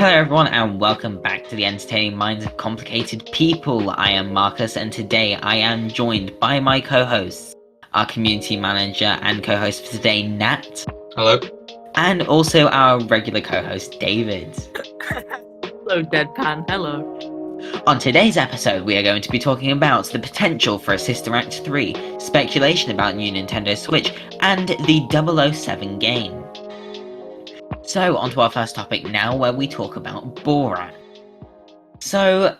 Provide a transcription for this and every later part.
Hello everyone and welcome back to the Entertaining Minds of Complicated People. I am Marcus and today I am joined by my co-hosts, our community manager and co-host for today, Nat. Hello. And also our regular co-host, David. Hello, Deadpan. Hello. On today's episode, we are going to be talking about the potential for a Sister Act 3, speculation about new Nintendo Switch, and the 007 game. So, on to our first topic now, where we talk about Borat. So,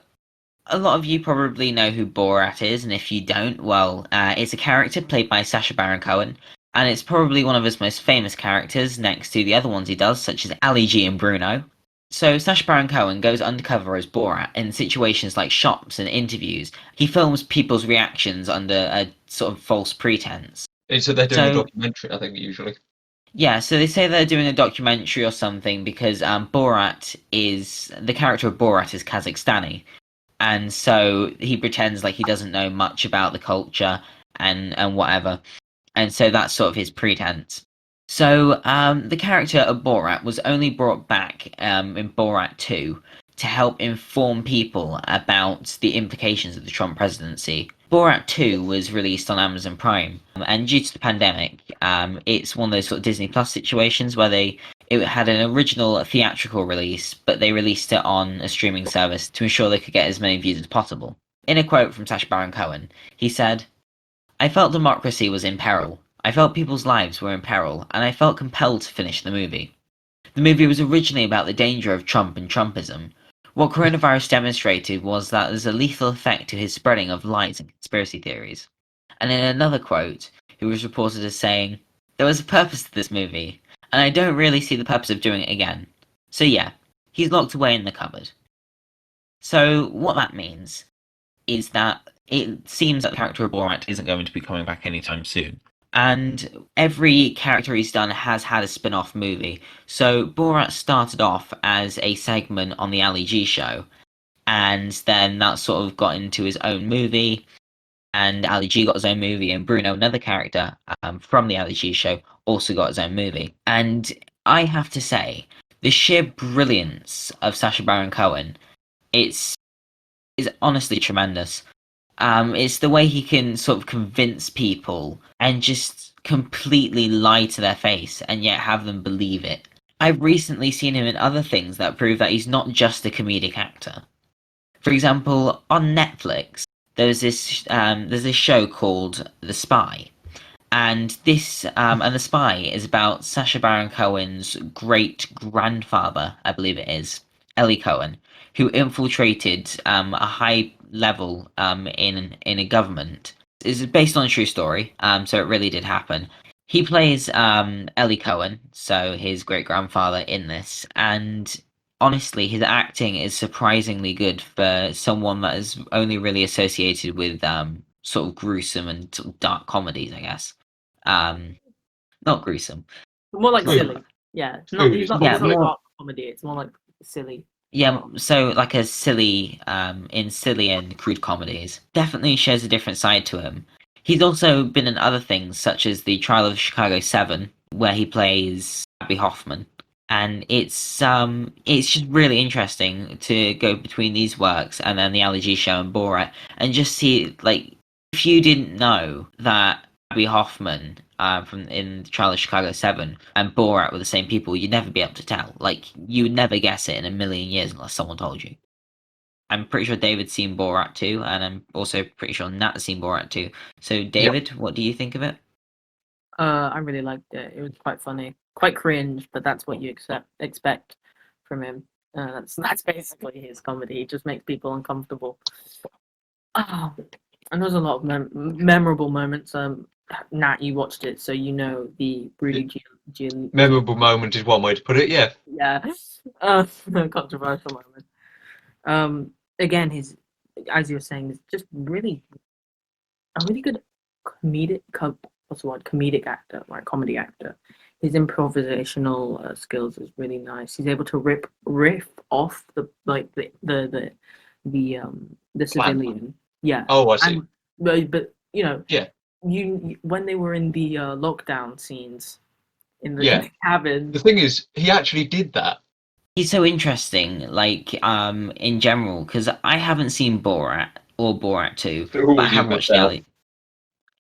a lot of you probably know who Borat is, and if you don't, well, it's a character played by Sacha Baron Cohen, and it's probably one of his most famous characters next to the other ones he does, such as Ali G and Bruno. So, Sacha Baron Cohen goes undercover as Borat in situations like shops and interviews. He films people's reactions under a sort of false pretense. So they're doing a documentary, I think, usually. Yeah, so they say they're doing a documentary or something because the character of Borat is Kazakhstani, and so he pretends like he doesn't know much about the culture and whatever, and so that's sort of his pretense. So the character of Borat was only brought back in Borat 2 to help inform people about the implications of the Trump presidency. Borat 2 was released on Amazon Prime, and due to the pandemic, it's one of those sort of Disney Plus situations where it had an original theatrical release, but they released it on a streaming service to ensure they could get as many views as possible. In a quote from Sacha Baron Cohen, he said, "I felt democracy was in peril. I felt people's lives were in peril, and I felt compelled to finish the movie. The movie was originally about the danger of Trump and Trumpism. What coronavirus demonstrated was that there's a lethal effect to his spreading of lies and conspiracy theories." And in another quote, he was reported as saying, "There was a purpose to this movie, and I don't really see the purpose of doing it again." So yeah, he's locked away in the cupboard. So what that means is that it seems that the character of Borat isn't going to be coming back anytime soon. And every character he's done has had a spin-off movie. So Borat started off as a segment on the Ali G show, and then that sort of got into his own movie, and Ali G got his own movie, and Bruno, another character from the Ali G show, also got his own movie. And I have to say, the sheer brilliance of Sacha Baron Cohen, is honestly tremendous. It's the way he can sort of convince people and just completely lie to their face and yet have them believe it. I've recently seen him in other things that prove that he's not just a comedic actor. For example, on Netflix, there's this show called The Spy, and The Spy is about Sacha Baron Cohen's great grandfather, I believe it is, Eli Cohen, who infiltrated a high level in a government. It's based on a true story, so it really did happen. He plays Eli Cohen, so his great grandfather in this, and honestly, his acting is surprisingly good for someone that is only really associated with sort of gruesome and sort of dark comedies, I guess. Not gruesome. More like Food. silly. Yeah. It's Food, it's not, yeah, it's not more- dark comedy. It's more like silly. Yeah, so like a silly, in silly and crude comedies. Definitely shows a different side to him. He's also been in other things, such as the Trial of Chicago 7, where he plays Abby Hoffman. And it's just really interesting to go between these works and then the Ali G show and Borat, and just see, like, if you didn't know that Abby Hoffman from in the Trial of Chicago 7 and Borat were the same people, you'd never be able to tell. Like, you would never guess it in a million years unless someone told you. I'm pretty sure David's seen Borat too, and I'm also pretty sure Nat's seen Borat too. So, David, what do you think of it? I really liked it. It was quite funny, quite cringe, but that's what you expect from him. That's basically his comedy. He just makes people uncomfortable. Oh, and there's a lot of memorable moments. Nat, you watched it, so you know the Rudy Memorable moment is one way to put it, yeah. Yeah, controversial moment. Again, as you were saying, is just really a really good comedic actor, like comedy actor. His improvisational skills is really nice. He's able to riff off the civilian. Yeah. Oh, I see. But you know, Yeah. you when they were in the lockdown scenes in the Yeah. cabin. The thing is, he actually did that. he's so interesting, like in general, because I haven't seen Borat or Borat 2, Ooh, but I you have missed watched the out. Ali.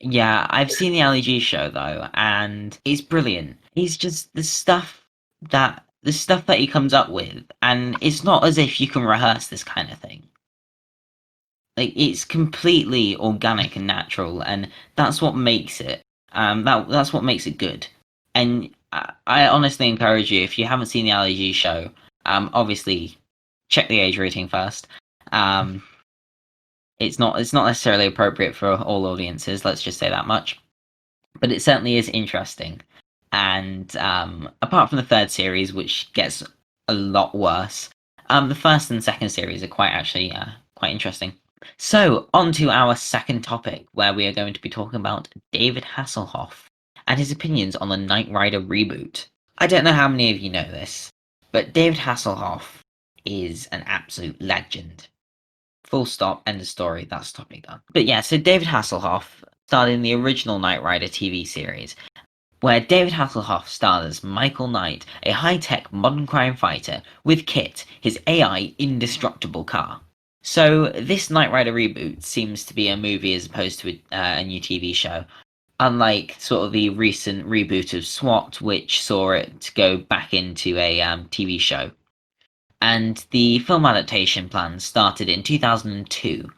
Yeah, I've seen the Ali G show though, and he's brilliant. He's just the stuff that he comes up with, and it's not as if you can rehearse this kind of thing. Like it's completely organic and natural, and that's what makes it. That's what makes it good. And I honestly encourage you, if you haven't seen the Ali G show, obviously check the age rating first. Um, it's not necessarily appropriate for all audiences. Let's just say that much. But it certainly is interesting. And apart from the third series, which gets a lot worse, the first and second series are quite interesting. So on to our second topic, where we are going to be talking about David Hasselhoff and his opinions on the Knight Rider reboot. I don't know how many of you know this, but David Hasselhoff is an absolute legend. Full stop, end of story, that's topic done. But yeah, so David Hasselhoff starred in the original Knight Rider TV series, where David Hasselhoff stars as Michael Knight, a high-tech modern crime fighter, with Kit, his AI indestructible car. So this Knight Rider reboot seems to be a movie as opposed to a new TV show, unlike sort of the recent reboot of SWAT, which saw it go back into a TV show. And the film adaptation plans started in 2002,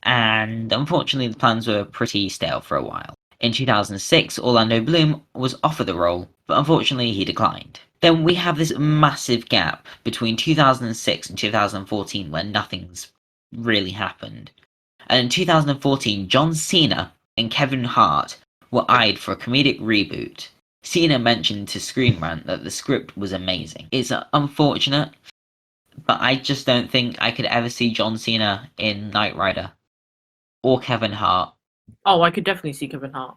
and unfortunately the plans were pretty stale for a while. In 2006, Orlando Bloom was offered the role, but unfortunately he declined. Then we have this massive gap between 2006 and 2014 where nothing's really happened. And in 2014, John Cena and Kevin Hart were eyed for a comedic reboot. Cena mentioned to Screen Rant that the script was amazing. It's unfortunate, but I just don't think I could ever see John Cena in Knight Rider or Kevin Hart. Oh, I could definitely see Kevin Hart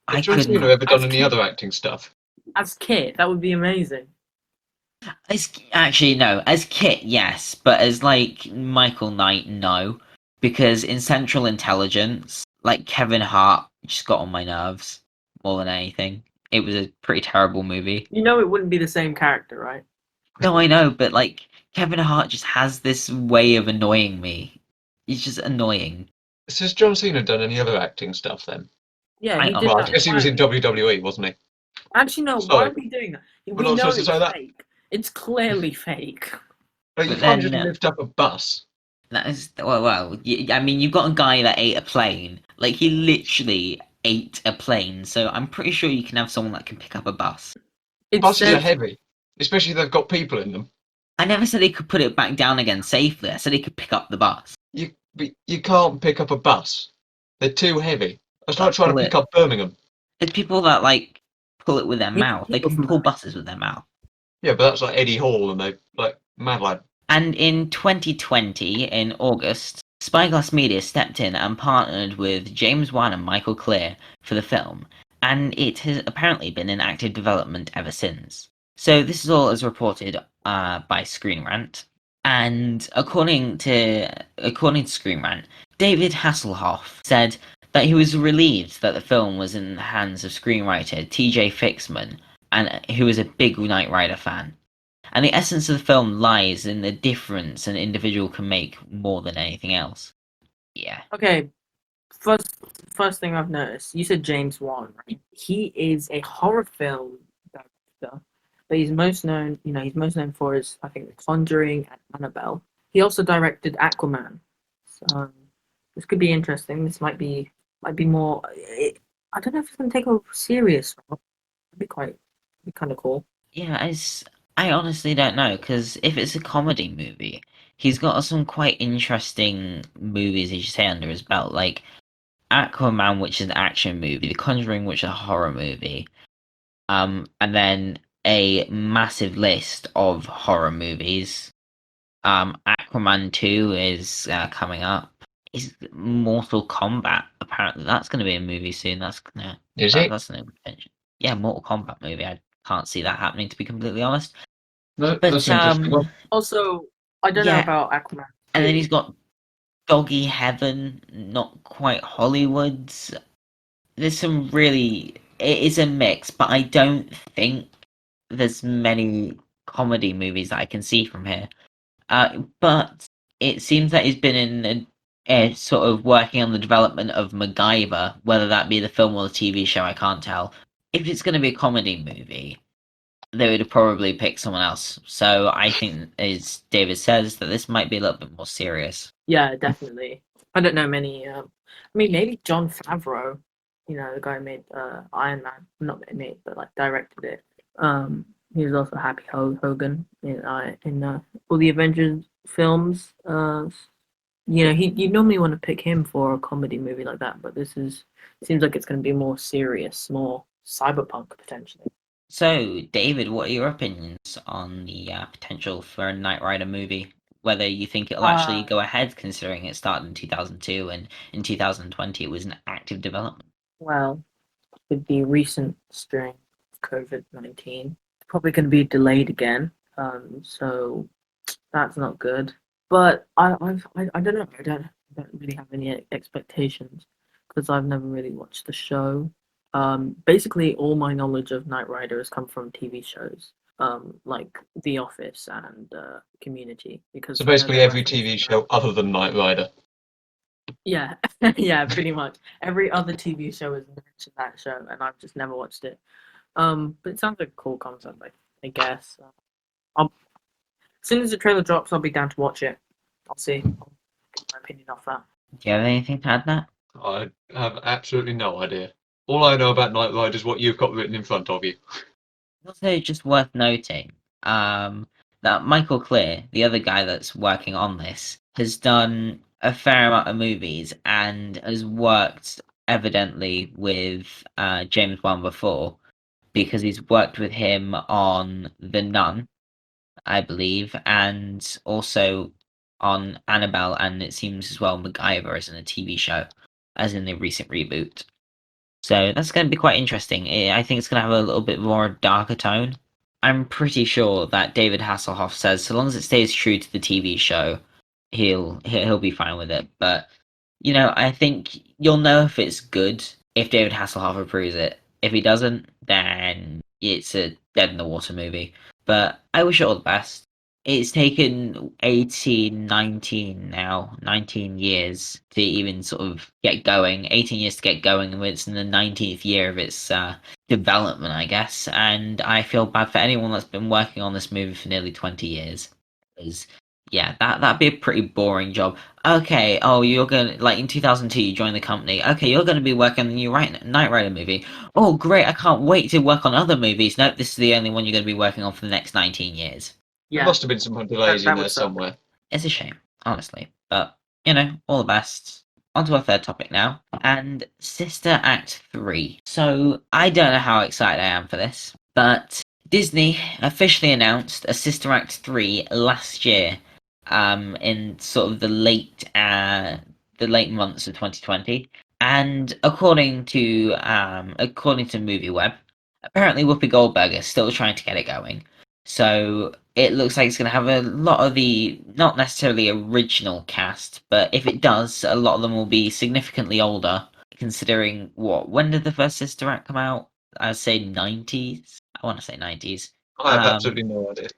I Has John Cena couldn't. ever done As any Kit. other acting stuff? as Kit. That would be amazing. Actually, no. As Kit, yes, but as like Michael Knight, no. Because in Central Intelligence, like Kevin Hart just got on my nerves more than anything. It was a pretty terrible movie. You know, it wouldn't be the same character, right? No, I know, but like Kevin Hart just has this way of annoying me. He's just annoying. So has John Cena done any other acting stuff then? Yeah, I he did Well, I that. guess he was in WWE, wasn't he? Actually, no. Why Sorry. are we doing that? We're We not know supposed to it's say that. fake. It's clearly fake. Like, you But can't then just lift up a bus. that is I mean, you've got a guy that ate a plane. Like he literally ate a plane. So I'm pretty sure you can have someone that can pick up a bus. It Buses are says heavy, especially if they've got people in them. I never said he could put it back down again safely. I said he could pick up the bus. You can't pick up a bus. They're too heavy. It's like trying to Pull pick it. up Birmingham. There's people that like pull it with their You mouth. They people can from pull buses with their mouth. Yeah, but that's like Eddie Hall and they like mad lad. And in 2020, in August, Spyglass Media stepped in and partnered with James Wan and Michael Clear for the film, and it has apparently been in active development ever since. So this is all as reported by Screen Rant, and according to Screen Rant, David Hasselhoff said that he was relieved that the film was in the hands of screenwriter T.J. Fixman, and who was a big Knight Rider fan. And the essence of the film lies in the difference an individual can make more than anything else. Yeah. Okay, first thing I've noticed, you said James Wan, right? He is a horror film director, but he's most known for his, I think, The Conjuring and Annabelle. He also directed Aquaman. So this could be interesting. This might be more. I don't know if it's gonna take a serious role. It'd be kind of cool. Yeah, I honestly don't know, because if it's a comedy movie, he's got some quite interesting movies, as you say, under his belt, like Aquaman, which is an action movie, The Conjuring, which is a horror movie, and then a massive list of horror movies. Aquaman 2 is coming up. Is Mortal Kombat, apparently that's going to be a movie soon. That's an intention. Yeah, Mortal Kombat movie. I can't see that happening, to be completely honest. No, But that's an interesting one. Also, I don't know yeah, about Aquaman. and then he's got Doggy Heaven, not quite Hollywood's. There's some really. It is a mix, but I don't think there's many comedy movies that I can see from here. But it seems that he's been in sort of working on the development of MacGyver, whether that be the film or the TV show, I can't tell. If it's going to be a comedy movie, they would have probably picked someone else. So I think, as David says, that this might be a little bit more serious. Yeah, definitely. I don't know many. I mean, maybe Jon Favreau. The guy who made Iron Man. Not made, but like directed it. He was also Happy Hogan in all the Avengers films. You normally want to pick him for a comedy movie like that, but seems like it's going to be more serious, more cyberpunk potentially. So, David, what are your opinions on the potential for a Knight Rider movie? Whether you think it'll actually go ahead, considering it started in 2002 and in 2020 it was an active development. Well, with the recent string of COVID-19, it's probably going to be delayed again. So that's not good. But I don't know. I don't really have any expectations because I've never really watched the show. Basically, all my knowledge of Knight Rider has come from TV shows, like The Office and Community. Because So I know basically they every reference TV that. show other than Knight Rider. Yeah, yeah, pretty much. Every other TV show has mentioned that show, and I've just never watched it. But it sounds like a cool concept, I guess. As soon as the trailer drops, I'll be down to watch it. I'll see. I'll get my opinion off that. Do you have anything to add, Matt? I have absolutely no idea. All I know about Knight Rider is what you've got written in front of you. Also, just worth noting that Michael Clear, the other guy that's working on this, has done a fair amount of movies and has worked evidently with James Wan before, because he's worked with him on The Nun, I believe, and also on Annabelle, and it seems as well MacGyver as in a TV show, as in the recent reboot. So that's going to be quite interesting. I think it's going to have a little bit more darker tone. I'm pretty sure that David Hasselhoff says so long as it stays true to the TV show, he'll be fine with it. But I think you'll know if it's good if David Hasselhoff approves it. If he doesn't, then it's a dead in the water movie. But I wish it all the best. It's taken 18, 19 now, 19 years to even sort of get going. 18 years to get going, and it's in the 19th year of its development, I guess. And I feel bad for anyone that's been working on this movie for nearly 20 years. Because, yeah, that'd be a pretty boring job. Okay, oh, you're gonna, like, in 2002, you joined the company. Okay, you're gonna be working on the new Knight Rider movie. Oh, great, I can't wait to work on other movies. Nope, this is the only one you're gonna be working on for the next 19 years. Yeah, There must have been some delays that in there would suck. somewhere. It's a shame, honestly. But, all the best. On to our third topic now, and Sister Act 3. So, I don't know how excited I am for this, but Disney officially announced a Sister Act 3 last year, in sort of the late months of 2020. And according to MovieWeb, apparently Whoopi Goldberg is still trying to get it going. So it looks like it's going to have a lot of the, not necessarily original cast, but if it does, a lot of them will be significantly older, considering when did the first Sister Act come out? I'd say 90s. I want to say 90s. I have absolutely no idea.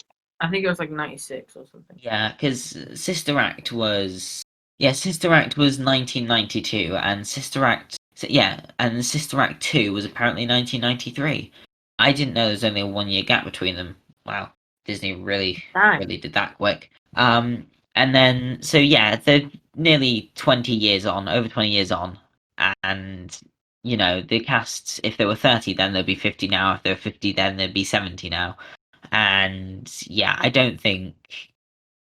I think it was like 96 or something. Yeah, because Sister Act was 1992, and Sister Act 2 was apparently 1993. I didn't know there was only a 1 year gap between them. Wow, Disney really did that quick. And then they're nearly 20 years on, over 20 years on, and the casts, if they were 30 then they'd be 50 now, if they were 50 then they'd be 70 now. And yeah, I don't think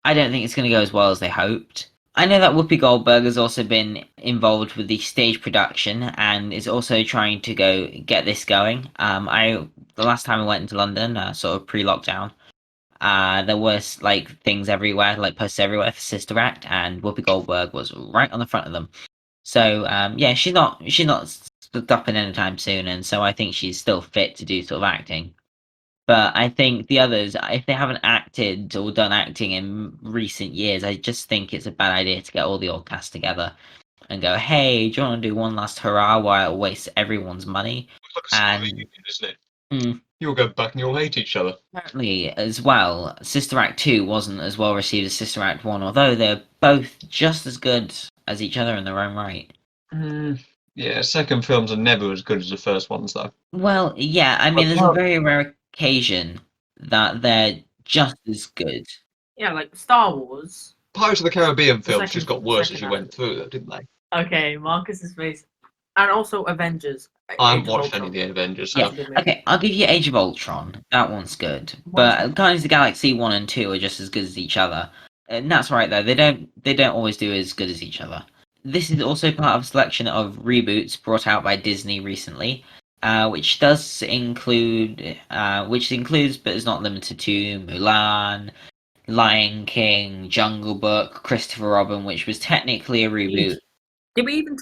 it's going to go as well as they hoped. I know that Whoopi Goldberg has also been involved with the stage production and is also trying to get this going. The last time I went into London, sort of pre-lockdown, there was like things everywhere, like posters everywhere for Sister Act, and Whoopi Goldberg was right on the front of them. So she's not stopping anytime soon, and so I think she's still fit to do sort of acting. But I think the others, if they haven't acted or done acting in recent years, I just think it's a bad idea to get all the old cast together and go, hey, do you want to do one last hurrah while it wastes everyone's money? It's like a And reunion, isn't it? You'll go back and you'll hate each other. Apparently, as well, Sister Act 2 wasn't as well received as Sister Act 1, although they're both just as good as each other in their own right. Yeah, second films are never as good as the first ones, though. Well, yeah, I mean, there's a very rare occasion that they're just as good. Yeah, like Star Wars. Pirates of the Caribbean The films second- just got the worse second as you act. went through, though, didn't they? Okay, Marcus's face. And also Avengers. I Age haven't of watched any Ultron. of the Avengers, Yeah, so That's a good movie. okay, I'll give you Age of Ultron. That one's good. What's But Guardians of the Galaxy 1 and 2 are just as good as each other. And that's right, though. They don't always do as good as each other. This is also part of a selection of reboots brought out by Disney recently, which includes, but is not limited to, Mulan, Lion King, Jungle Book, Christopher Robin, which was technically a reboot. Did we even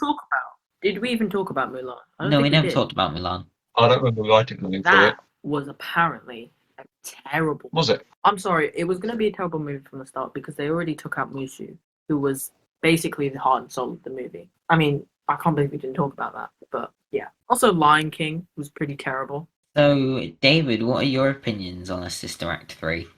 talk about Mulan? I don't No, think we never did. talked about Mulan. I don't remember writing anything for it. That was apparently a terrible. Was it? I'm sorry, it was going to be a terrible movie from the start because they already took out Mushu, who was basically the heart and soul of the movie. I mean, I can't believe we didn't talk about that, but yeah. Also, Lion King was pretty terrible. So, David, what are your opinions on a Sister Act 3?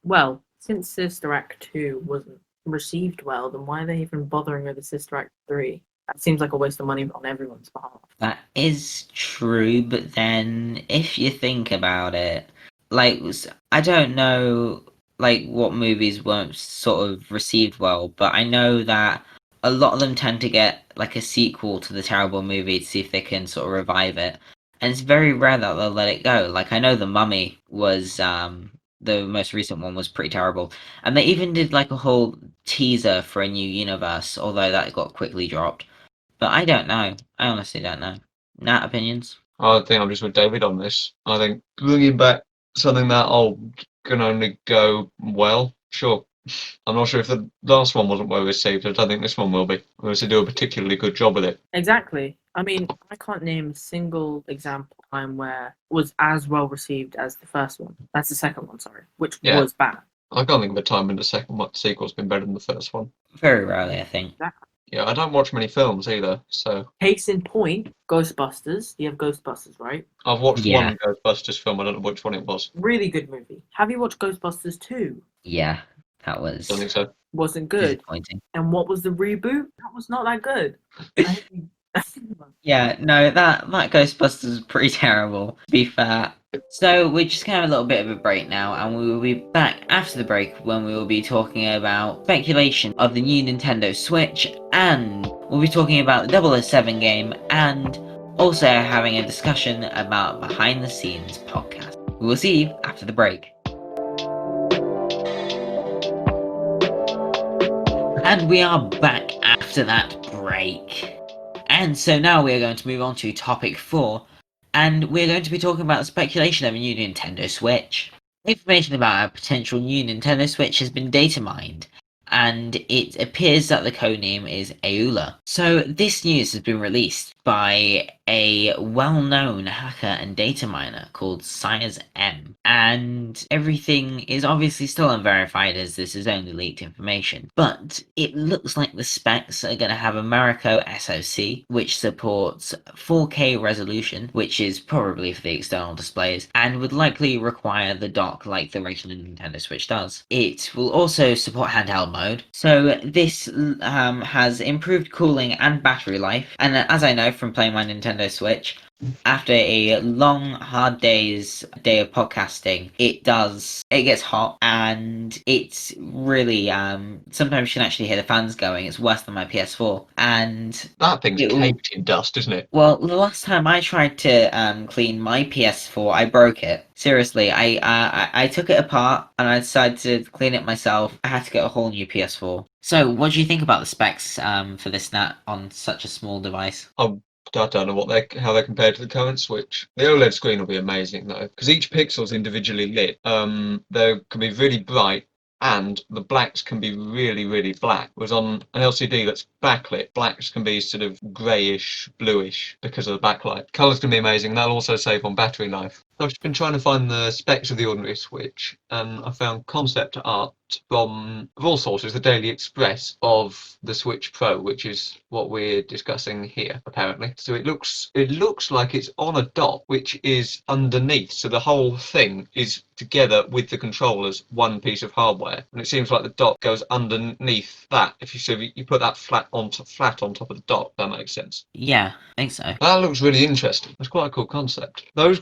Well, since Sister Act 2 wasn't received well, then why are they even bothering with the Sister Act 3? That seems like a waste of money on everyone's behalf. That is true, but then if you think about it, like, I don't know, like, what movies weren't sort of received well, but I know that a lot of them tend to get, like, a sequel to the terrible movie to see if they can sort of revive it. And it's very rare that they'll let it go. Like, I know The Mummy was, the most recent one was pretty terrible. And they even did, like, a whole teaser for a new universe, although that got quickly dropped. But I don't know. I honestly don't know. Nat, opinions? I think I'm just with David on this. I think bringing back something that old can only go well. Sure. I'm not sure if the last one wasn't well received. I don't think this one will be. Unless they do a particularly good job with it. Exactly. I mean, I can't name a single example time where it was as well received as the first one. That's the second one, sorry, which Yeah. was bad. I can't think of a time when the second sequel's been better than the first one. Very rarely, I think. Yeah, I don't watch many films either, so Case in point, Ghostbusters. You have Ghostbusters, right? I've watched Yeah. one Ghostbusters film. I don't know which one it was. Really good movie. Have you watched Ghostbusters 2? Yeah, that was Don't think so. Wasn't good. disappointing. And what was the reboot? That was not that good. Yeah, no, that Ghostbusters was pretty terrible, to be fair. So we're just gonna have a little bit of a break now, and we will be back after the break when we will be talking about speculation of the new Nintendo Switch, and we'll be talking about the 007 game, and also having a discussion about behind the scenes podcast. We will see you after the break. And we are back after that break. And so now we are going to move on to topic 4, and we're going to be talking about the speculation of a new Nintendo Switch. Information about a potential new Nintendo Switch has been data mined, and it appears that the codename is Aula. So this news has been released by a well-known hacker and data miner called Sires M, and everything is obviously still unverified as this is only leaked information, but it looks like the specs are going to have a Marico SoC, which supports 4K resolution, which is probably for the external displays, and would likely require the dock like the regular Nintendo Switch does. It will also support handheld mode, so this has improved cooling and battery life, and as I know from playing my Nintendo Switch, after a long, hard day of podcasting, it gets hot, and it's really, sometimes you can actually hear the fans going. It's worse than my PS4, and That thing's It'll- caked in dust, isn't it? well, the last time I tried to clean my PS4, I broke it. Seriously, I took it apart and I decided to clean it myself. I had to get a whole new PS4. So, what do you think about the specs for this Nat on such a small device? I don't know how they compare to the current Switch. The OLED screen will be amazing though, because each pixel's individually lit. They can be really bright, and the blacks can be really, really black. Whereas on an LCD that's backlit, blacks can be sort of greyish, bluish because of the backlight. Colours can be amazing. They'll also save on battery life. I've been trying to find the specs of the ordinary Switch, and I found concept art from of all sources, the Daily Express of the Switch Pro, which is what we're discussing here, apparently. So it looks like it's on a dock, which is underneath. So the whole thing is together with the controllers, one piece of hardware, and it seems like the dock goes underneath that. If you put that flat on top of the dock, that makes sense. Yeah, I think so. That looks really interesting. That's quite a cool concept. Those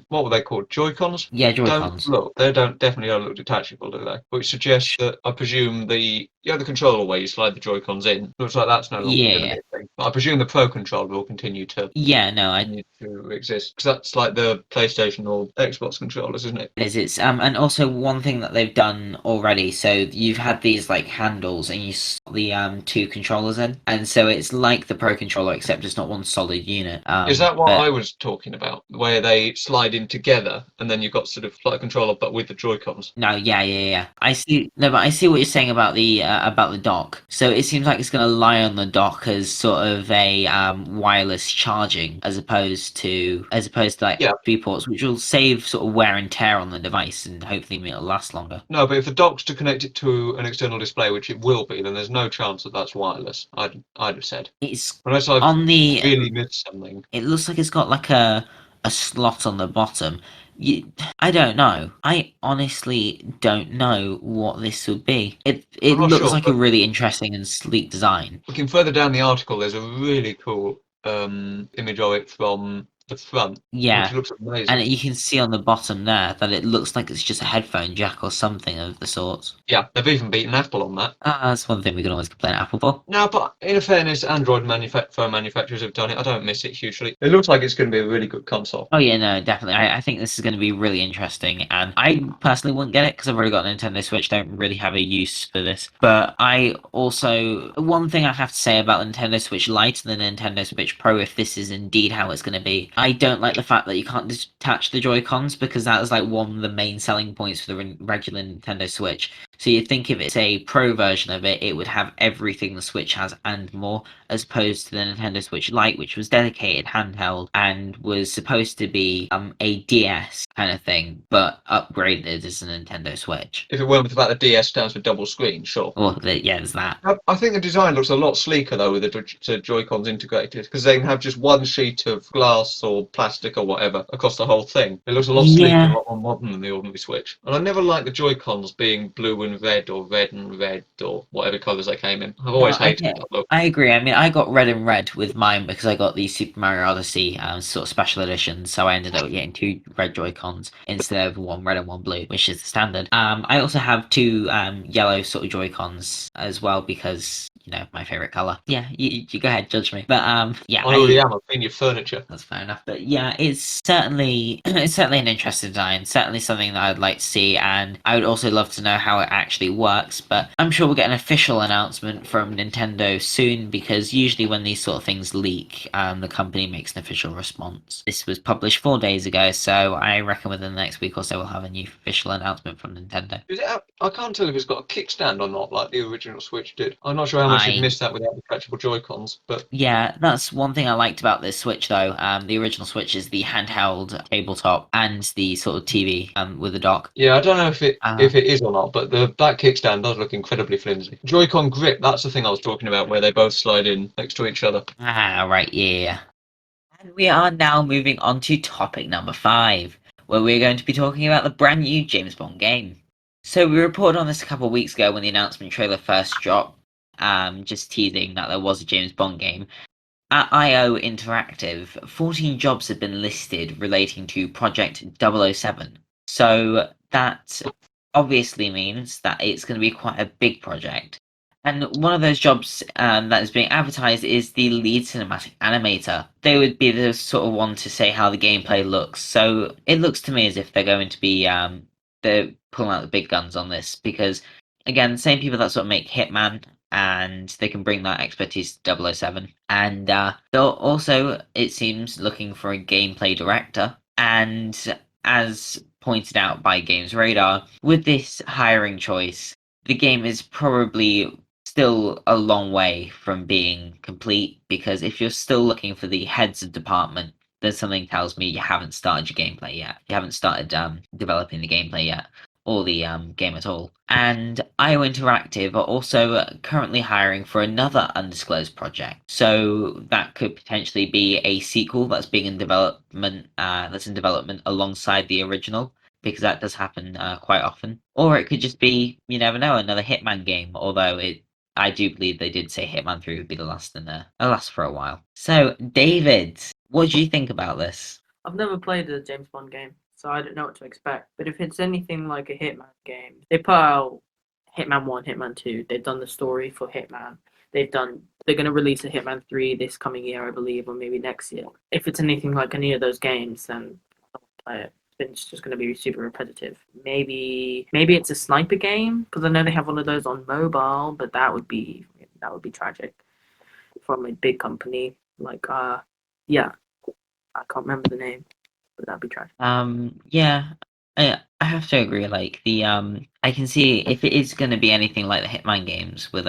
what were they called? Joy-Cons? Yeah, Joy-Cons. They definitely don't look detachable, do they? Which suggests that I presume the controller where you slide the Joy-Cons in looks like that's no longer going to Yeah. be a thing. But I presume the Pro controller will continue to Yeah, no, exist because that's like the PlayStation or Xbox controllers, isn't it? it's and also one thing that they've done already. So you've had these like handles, and you slot the two controllers in, and so it's like the Pro controller, except it's not one solid unit. Is that what but I was talking about, where they slide in together and then you've got sort of like a controller but with the Joy-Cons? No, yeah. I see. No, but I see what you're saying about the dock. So it seems like it's going to lie on the dock as sort of a wireless charging, as opposed to like Yeah. USB ports, which will save sort of wear and tear on the device, and hopefully it'll last longer. No, but if the dock's to connect it to an external display, which it will be, then there's no chance that that's wireless. I'd have said, It's unless I've on the. really missed something. It looks like it's got like a slot on the bottom. I don't know. I honestly don't know what this would be. It I'm not looks sure, like a really interesting and sleek design. looking further down the article, there's a really cool image of it from the front, Yeah, which looks amazing. and you can see on the bottom there that it looks like it's just a headphone jack or something of the sort. Yeah, they've even beaten Apple on that. That's one thing we can always complain at Apple for. No, but in fairness, Android phone manufacturers have done it. I don't miss it hugely. It looks like it's going to be a really good console. Oh yeah, no, definitely. I think this is going to be really interesting, and I personally wouldn't get it because I've already got a Nintendo Switch. Don't really have a use for this. But I also, one thing I have to say about the Nintendo Switch Lite and the Nintendo Switch Pro, if this is indeed how it's going to be, I don't like the fact that you can't detach the Joy Cons, because that is like one of the main selling points for the regular Nintendo Switch. So you'd think if it's a Pro version of it, it would have everything the Switch has and more, as opposed to the Nintendo Switch Lite, which was dedicated handheld and was supposed to be a DS kind of thing, but upgraded as a Nintendo Switch. If it weren't for the fact that DS stands for double screen, sure. Well, yeah, there's that. I think the design looks a lot sleeker though with the Joy-Cons integrated, because they can have just one sheet of glass or plastic or whatever across the whole thing. It looks a lot sleeker, a lot more modern than the ordinary Switch. And I never liked the Joy-Cons being blue and red or red and red or whatever colours they came in. I've always hated that look. I agree. I mean, I got red and red with mine because I got the Super Mario Odyssey sort of special edition, so I ended up getting two red Joy-Cons instead of one red and one blue, which is the standard. I also have two yellow sort of Joy-Cons as well because, you know, my favorite color. Yeah, you go ahead, judge me. But yeah, I already am. I've seen your furniture. That's fair enough. But yeah, it's certainly an interesting design. Certainly something that I'd like to see, and I would also love to know how it actually works. But I'm sure we'll get an official announcement from Nintendo soon, because usually when these sort of things leak, the company makes an official response. This was published 4 days ago, so I reckon within the next week or so we'll have a new official announcement from Nintendo. Is it? I can't tell if it's got a kickstand or not, like the original Switch did. I'm not sure how much you've missed that without the detachable Joy-Cons, but yeah, that's one thing I liked about this Switch though. The original Switch is the handheld tabletop and the sort of TV with the dock. yeah, I don't know if it is or not, but that kickstand does look incredibly flimsy. Joy-Con grip, that's the thing I was talking about, where they both slide in next to each other. Right, yeah. And we are now moving on to topic number 5, where we're going to be talking about the brand new James Bond game. So we reported on this a couple of weeks ago when the announcement trailer first dropped, just teasing that there was a James Bond game. At IO Interactive, 14 jobs have been listed relating to Project 007. So that obviously means that it's going to be quite a big project. And one of those jobs that is being advertised is the lead cinematic animator. They would be the sort of one to say how the gameplay looks. So it looks to me as if they're going to be they're pulling out the big guns on this, because again, the same people that sort of make Hitman, and they can bring that expertise to 007. And they're also, it seems, looking for a gameplay director. And as pointed out by Games Radar, with this hiring choice, the game is probably still a long way from being complete, because if you're still looking for the heads of department, then something tells me you haven't started your gameplay yet. You haven't started developing the gameplay yet, or the game at all. And IO Interactive are also currently hiring for another undisclosed project. So that could potentially be a sequel that's being in development. That's in development alongside the original, because that does happen quite often. Or it could just be, you never know, another Hitman game. Although I do believe they did say Hitman 3 would be the last last for a while. So, David, what do you think about this? I've never played a James Bond game, so I don't know what to expect. But if it's anything like a Hitman game, they put out Hitman 1, Hitman 2. They've done the story for Hitman. They're going to release a Hitman 3 this coming year, I believe, or maybe next year. If it's anything like any of those games, then I'll play it. It's just going to be super repetitive. Maybe it's a sniper game, because I know they have one of those on mobile, but that would be tragic from a big company like yeah, I can't remember the name, but that'd be tragic. Yeah, I have to agree. Like I can see if it is going to be anything like the Hitman games with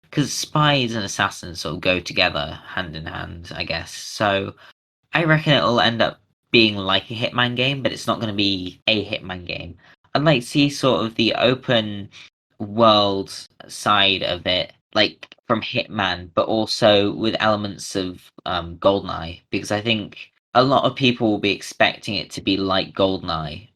because spies and assassins sort of go together hand in hand, I guess. So I reckon it'll end up being like a Hitman game, but it's not going to be a Hitman game. I'd like to see sort of the open world side of it, like from Hitman, but also with elements of GoldenEye, because I think a lot of people will be expecting it to be like GoldenEye,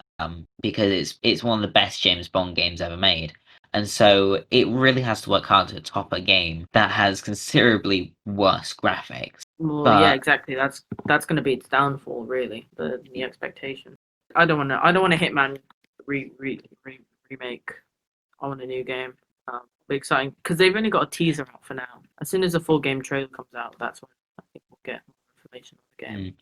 because it's one of the best James Bond games ever made. And so it really has to work hard to top a game that has considerably worse graphics. Well, yeah, But exactly. That's going to be its downfall, really. The expectation. I don't want a Hitman remake. I want a new game. Be exciting because they've only got a teaser out for now. As soon as the full game trailer comes out, that's when I think we'll get more information on the game.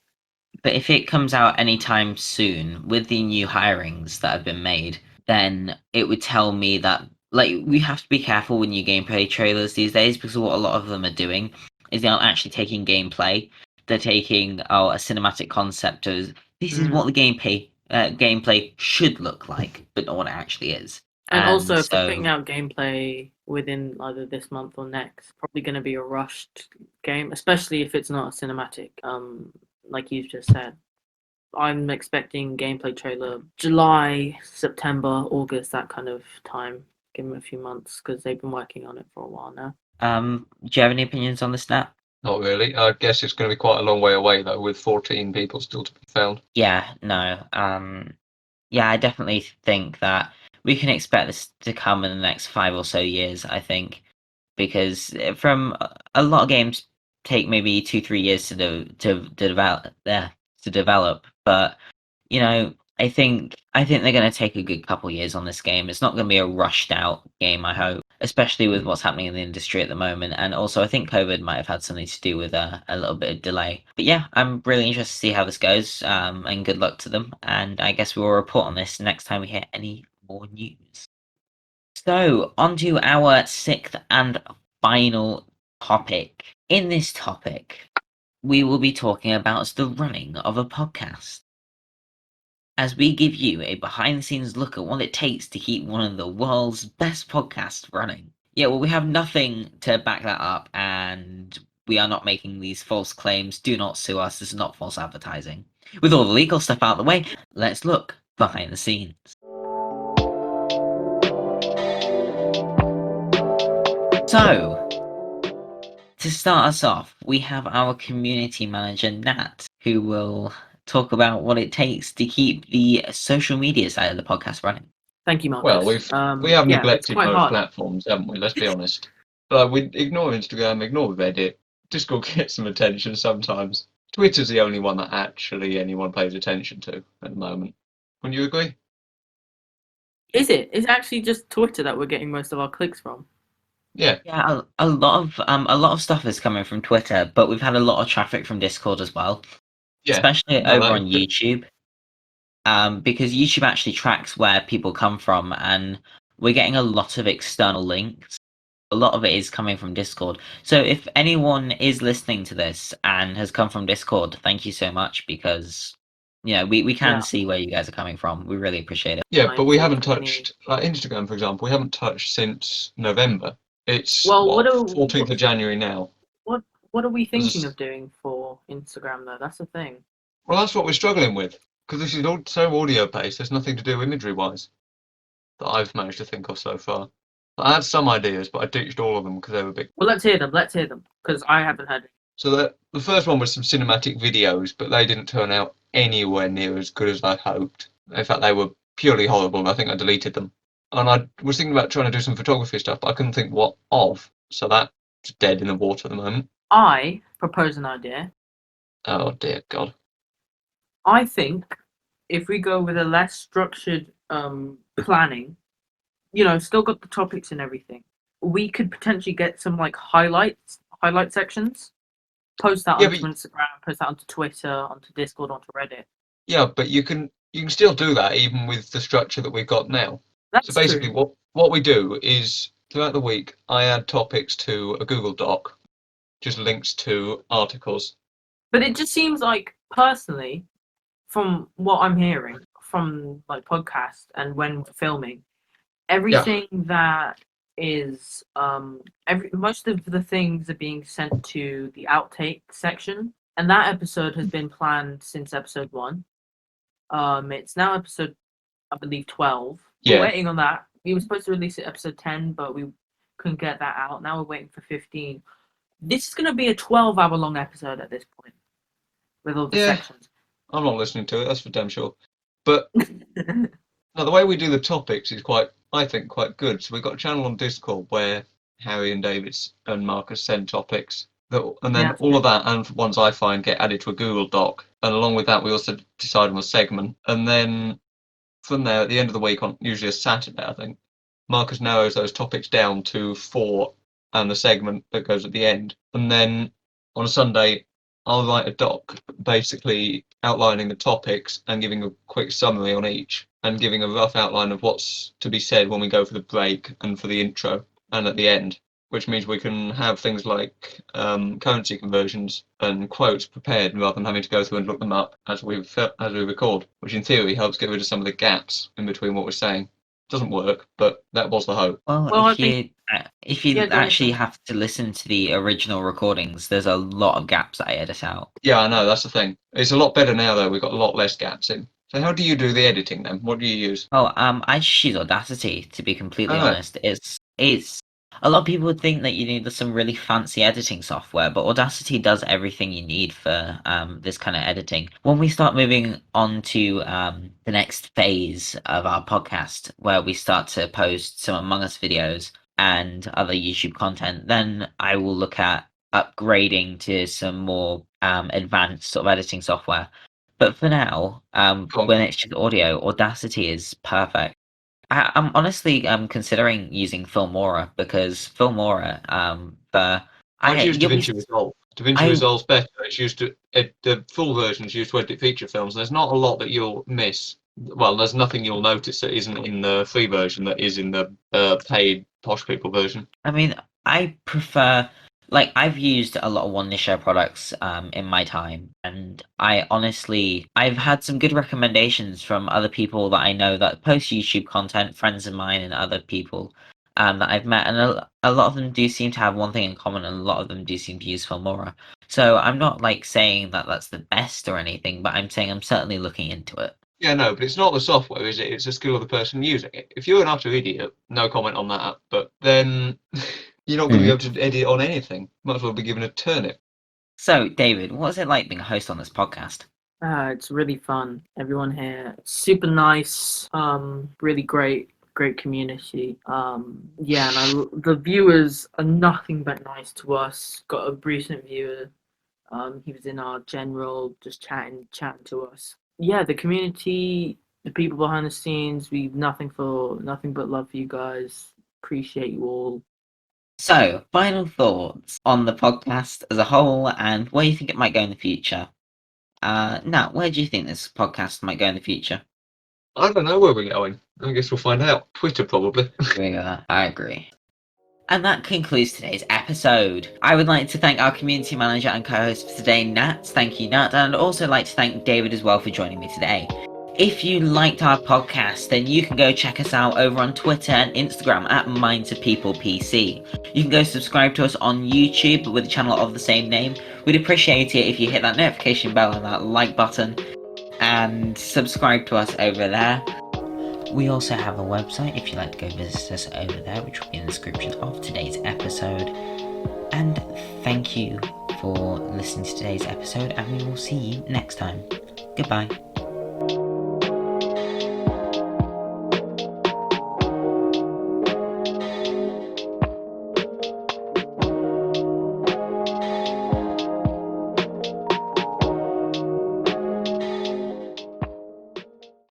But if it comes out anytime soon with the new hirings that have been made, then it would tell me that like we have to be careful with new gameplay trailers these days, because what a lot of them are doing is they aren't actually taking gameplay. They're taking a cinematic concept of this is what the gameplay should look like, but not what it actually is. And also, And if they're putting so out gameplay within either this month or next, probably going to be a rushed game, especially if it's not a cinematic. Like you've just said, I'm expecting gameplay trailer July, September, August, that kind of time. Give them a few months because they've been working on it for a while now. do you have any opinions on the snap? Not really. I guess it's going to be quite a long way away though, with 14 people still to be found. Yeah, no. Yeah, I definitely think that we can expect this to come in the next 5 or so years, I think, because from a lot of games take maybe 2 3 years to develop, but you know, I think they're going to take a good couple years on this game. It's not going to be a rushed out game, I hope, especially with what's happening in the industry at the moment. And also, I think COVID might have had something to do with a little bit of delay. But yeah, I'm really interested to see how this goes. And good luck to them. And I guess we will report on this next time we hear any more news. So, on to our sixth and final topic. In this topic, we will be talking about the running of a podcast, as we give you a behind the scenes look at what it takes to keep one of the world's best podcasts running. Yeah, well, we have nothing to back that up, and we are not making these false claims. Do not sue us. This is not false advertising. With all the legal stuff out of the way, let's look behind the scenes. So, to start us off, we have our community manager, Nat, who will talk about what it takes to keep the social media side of the podcast running. Thank you, Marcus. Well, we have yeah, it's neglected quite most hard. platforms, haven't we? Let's be honest. Like we ignore Instagram, ignore Reddit. Discord gets some attention sometimes. Twitter's the only one that actually anyone pays attention to at the moment. Wouldn't you agree? Is it? It's actually just Twitter that we're getting most of our clicks from. Yeah. Yeah, a lot of stuff is coming from Twitter, but we've had a lot of traffic from Discord as well, Yeah. especially No, over that on is good. YouTube. Because YouTube actually tracks where people come from, and we're getting a lot of external links. A lot of it is coming from Discord. So if anyone is listening to this and has come from Discord, thank you so much, because we can Yeah. see where you guys are coming from. We really appreciate it. Yeah, but we See haven't if any- touched Instagram, for example. We haven't touched since November. It's Well, what 14th of January now. what are we There's a thinking of doing for Instagram though? That's the thing. Well, that's what we're struggling with, because this is all so audio-based, there's nothing to do imagery-wise that I've managed to think of so far. I had some ideas, but I ditched all of them because they were big. Well, let's hear them, because I haven't heard it. So the first one was some cinematic videos, but they didn't turn out anywhere near as good as I hoped. In fact, they were purely horrible, and I think I deleted them. And I was thinking about trying to do some photography stuff, but I couldn't think what of. So that's dead in the water at the moment. I propose an idea. Oh dear God. I think if we go with a less structured planning, still got the topics and everything, we could potentially get some like highlight sections, post that Yeah, onto but Instagram, post that onto Twitter, onto Discord, onto Reddit. yeah, but you can still do that even with the structure that we've got now. That's So basically, true. what we do is throughout the week, I add topics to a Google Doc, just links to articles. But it just seems like, personally, from what I'm hearing from like podcasts and when filming, everything that is most of the things are being sent to the outtake section, and that episode has been planned since episode 1. It's now episode, I believe, 12. We're Yeah, waiting on that. We were supposed to release it episode 10, but we couldn't get that out. Now we're waiting for 15. This is going to be a 12-hour long episode at this point with all the yeah. sections. I'm not listening to it. That's for damn sure. But now the way we do the topics is I think, quite good. So we've got a channel on Discord where Harry and David and Marcus send topics. And then Yeah, all of that and ones I find get added to a Google Doc. And along with that, we also decide on a segment. And then from there, at the end of the week, on usually a Saturday, I think, Marcus narrows those topics down to 4 and the segment that goes at the end. And then on a Sunday, I'll write a doc basically outlining the topics and giving a quick summary on each and giving a rough outline of what's to be said when we go for the break and for the intro and at the end, which means we can have things like currency conversions and quotes prepared rather than having to go through and look them up as we record, which in theory helps get rid of some of the gaps in between what we're saying. Doesn't work, but that was the hope. Well, Well, I if think you Yeah, go ahead, actually Tom. have to listen to the original recordings, there's a lot of gaps that I edit out. Yeah, I know, that's the thing. It's a lot better now though, we've got a lot less gaps in. So how do you do the editing then? What do you use? Well, I just use Audacity, to be completely Oh, honest. It's a lot of people would think that you need some really fancy editing software, but Audacity does everything you need for this kind of editing. When we start moving on to the next phase of our podcast, where we start to post some Among Us videos and other YouTube content, then I will look at upgrading to some more advanced sort of editing software. But for now, cool. when it's just audio, Audacity is perfect. I'm honestly considering using Filmora because Filmora, I'd use you'll be DaVinci Resolve. DaVinci I Resolve's better. It's used to the full version is used to edit feature films. There's not a lot that you'll miss. Well, there's nothing you'll notice that isn't in the free version that is in the paid posh people version. I mean, I prefer, like, I've used a lot of One Niche products in my time, and I've had some good recommendations from other people that I know that post YouTube content, friends of mine and other people that I've met, and a lot of them do seem to have one thing in common, and a lot of them do seem to use Filmora. So I'm not like saying that that's the best or anything, but I'm saying I'm certainly looking into it. Yeah, no, but it's not the software, is it? It's the skill of the person using it. If you're an utter idiot, no comment on that. But then you're not going to be able to edit on anything. Might as well be given a turnip. So, David, what's it like being a host on this podcast? It's really fun. Everyone here, super nice. Really great community. Yeah, and the viewers are nothing but nice to us. Got a recent viewer. He was in our general, just chatting to us. Yeah, the community, the people behind the scenes, we've nothing but love for you guys. Appreciate you all. So, final thoughts on the podcast as a whole and where you think it might go in the future. Nat, where do you think this podcast might go in the future? I don't know where we're going. I guess we'll find out. Twitter, probably. I agree. And that concludes today's episode. I would like to thank our community manager and co-host for today, Nat. Thank you, Nat. And I'd also like to thank David as well for joining me today. If you liked our podcast, then you can go check us out over on Twitter and Instagram at Minds of People PC. You can go subscribe to us on YouTube with a channel of the same name. We'd appreciate it if you hit that notification bell and that like button and subscribe to us over there. We also have a website if you'd like to go visit us over there, which will be in the description of today's episode. And thank you for listening to today's episode, and we will see you next time. Goodbye.